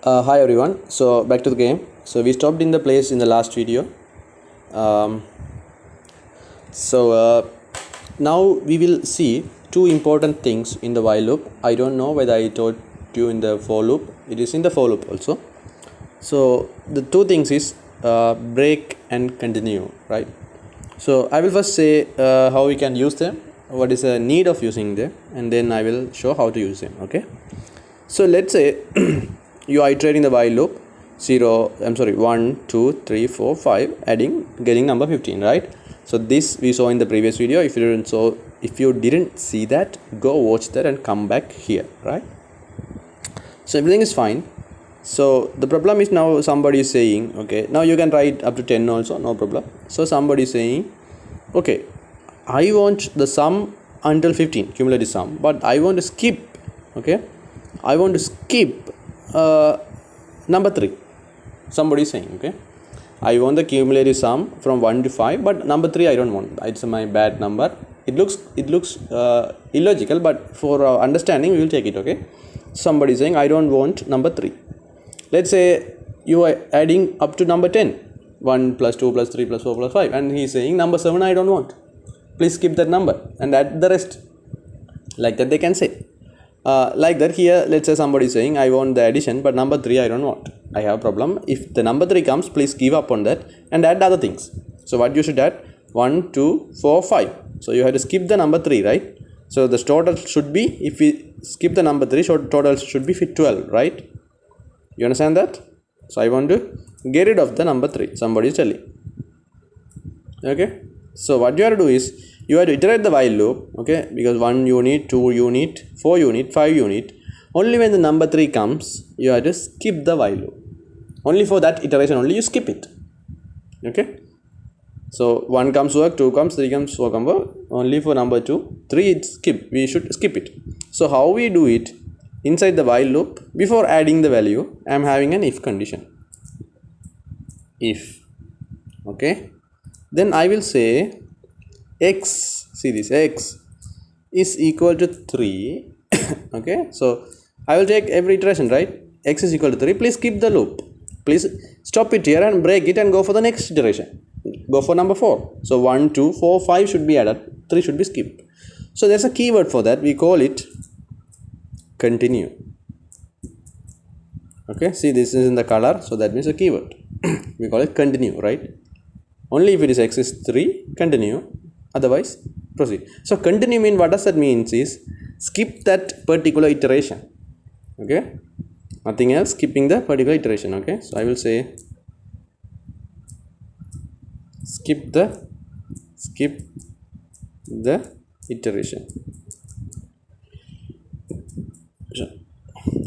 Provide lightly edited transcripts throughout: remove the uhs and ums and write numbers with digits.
Hi everyone, so back to the game. So we stopped in the place in the last video. um, so now we will see two important things in the while loop. I don't know whether I told you in the for loop. It is in the for loop also. So the two things is break and continue, right? So I will first say how we can use them, what is the need of using them, and then I will show how to use them. Okay, so let's say you are iterating the while loop 1 2 3 4 5 adding getting number 15, right? So this we saw in the previous video. If you didn't see that, go watch that and come back here, right? So everything is fine. So the problem is now somebody is saying, okay, now you can write up to 10 also, no problem. So somebody is saying, okay, I want the sum until 15 cumulative sum, but I want to skip, okay, I want to skip number 3. Somebody is saying, okay, I want the cumulative sum from 1 to 5, but number 3 I don't want. It's my bad number. It looks illogical, but for our understanding we will take it. Okay, somebody is saying I don't want number 3. Let's say you are adding up to number 10, 1 plus 2 plus 3 plus 4 plus 5, and he is saying number 7 I don't want. Please skip that number and add the rest. Like that they can say. Like that here, let's say somebody is saying I want the addition, but number 3 I don't want. I have a problem. If the number 3 comes, please give up on that and add other things. So what you should add? 1 2 4 5. So you have to skip the number 3, right? So the total should be, if we skip the number 3, total should be 12, right? You understand that? So I want to get rid of the number 3. Somebody is telling. Okay, so what you have to do is you have to iterate the while loop, okay, because 1 unit, 2 unit, 4 unit, 5 unit. Only when the number 3 comes, you have to skip the while loop. Only for that iteration only you skip it. Okay, so 1 comes work, 2 comes, 3 comes work, only for number 2, 3 it's skip. We should skip it. So how we do it? Inside the while loop, before adding the value, I am having an if condition. If, okay, then I will say x, see this, x is equal to 3. Okay, so I will take every iteration, right? X is equal to 3. Please skip the loop. Please stop it here and break it and go for the next iteration. Go for number 4. So 1 2 4 5 should be added, 3 should be skipped. So there's a keyword for that. We call it continue. Okay, see this is in the color, so that means a keyword. We call it continue, right? Only if it is x is 3, continue, otherwise proceed. So continue mean, what does that means is skip that particular iteration. Okay, nothing else, skipping the particular iteration. Okay, so I will say skip the iteration.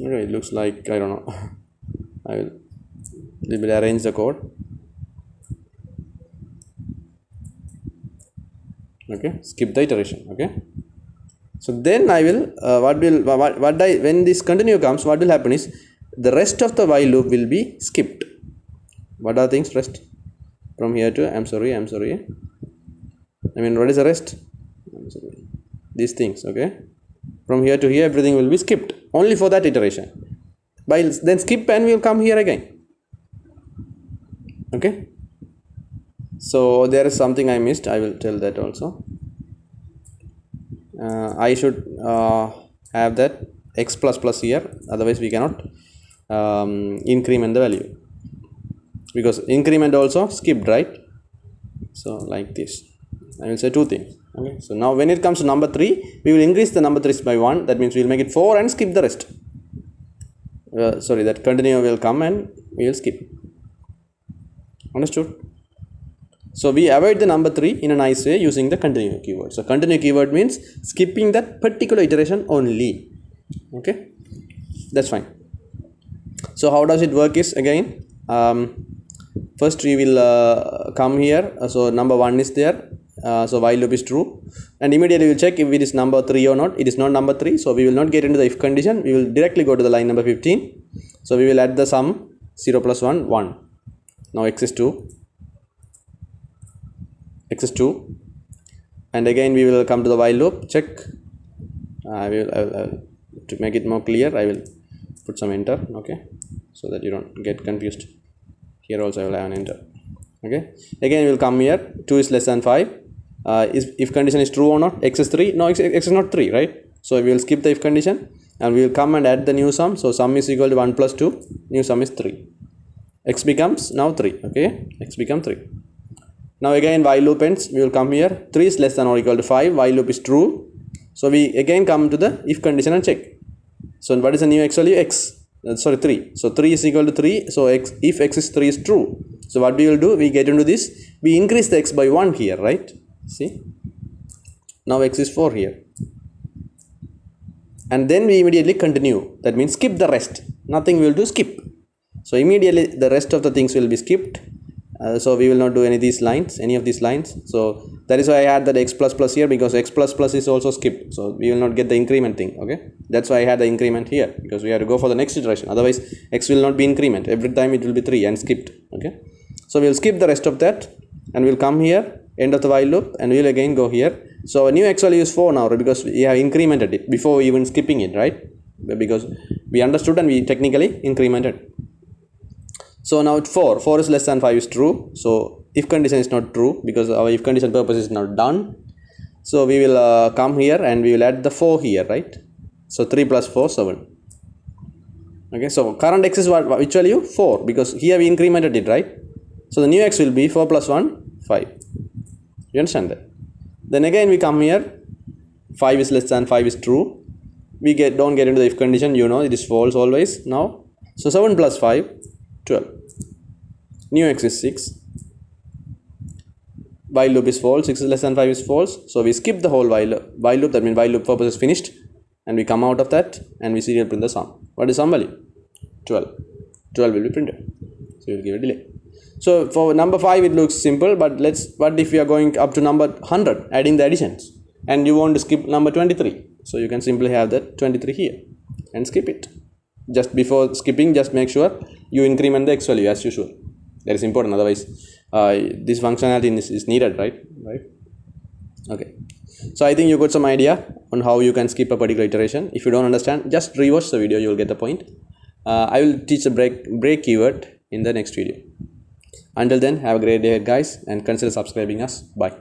Okay, it looks like, I don't know. I will arrange the code. Okay, skip the iteration. Okay, so then I will when this continue comes, what will happen is the rest of the while loop will be skipped. What are things rest? From here to, I'm sorry, I mean, what is the rest? I'm sorry, these things. Okay, from here to here everything will be skipped only for that iteration. By then skip and we will come here again. Okay, so there is something I missed. I will tell that also. I should have that x plus plus here, otherwise we cannot increment the value, because increment also skipped, right? So like this, I will say two things. Okay, so now when it comes to number 3, we will increase the number 3 by 1. That means we will make it 4 and skip the rest. Sorry, that continue will come and we will skip. Understood? So we avoid the number 3 in a nice way using the continue keyword. So continue keyword means skipping that particular iteration only. Okay, that's fine. So how does it work is, again, first we will come here. So number 1 is there. So while loop is true, and immediately we will check if it is number 3 or not. It is not number 3, so we will not get into the if condition. We will directly go to the line number 15. So we will add the sum 0 plus 1 1. Now x is 2, and again we will come to the while loop, check. I will to make it more clear, I will put some enter, okay, so that you don't get confused. Here also I will have an enter. Okay, again we will come here, 2 is less than 5. If condition is true or not, x is 3, no, x is not 3, right? So we will skip the if condition and we will come and add the new sum. So sum is equal to 1 plus 2, new sum is 3, x becomes now 3. Okay, x become 3. Now again while loop ends, we will come here, 3 is less than or equal to 5, while loop is true. So we again come to the if condition and check. So what is the new x value? X, sorry, 3. So 3 is equal to 3. So if x is 3 is true. So what we will do, we get into this, we increase the x by 1 here, right? See, now x is 4 here, and then we immediately continue. That means skip the rest, nothing we will do, skip. So immediately the rest of the things will be skipped. So we will not do any of these lines. So that is why I had that x plus plus here, because x plus plus is also skipped. So we will not get the increment thing. Okay, that's why I had the increment here, because we have to go for the next iteration. Otherwise x will not be increment. Every time it will be 3 and skipped. Okay, so we will skip the rest of that and we will come here, end of the while loop, and we will again go here. So a new x value is 4 now, because we have incremented it before even skipping it, right? Because we understood and we technically incremented. So now 4 is less than 5 is true. So if condition is not true, because our if condition purpose is not done. So we will come here and we will add the 4 here, right? So 3 plus 4, 7. Okay, so current x is which value? 4, because here we incremented it, right? So the new x will be 4 plus 1, 5. You understand that? Then again we come here, 5 is less than 5 is true. We don't get into the if condition, you know, it is false always now. So 7 plus 5, 12. New x is 6. While loop is false, 6 is less than 5 is false. So we skip the whole while loop. That means while loop purpose is finished, and we come out of that and we serial print the sum. What is sum value? 12. 12 will be printed. So we will give a delay. So for number 5 it looks simple, but what if we are going up to number 100, adding the additions, and you want to skip number 23? So you can simply have that 23 here and skip it. Just before skipping, just make sure you increment the x value as usual. That is important, otherwise this functionality is needed, right? Okay, so I think you got some idea on how you can skip a particular iteration. If you don't understand, just rewatch the video, you will get the point. I will teach a break keyword in the next video. Until then, have a great day guys, and consider subscribing us. Bye.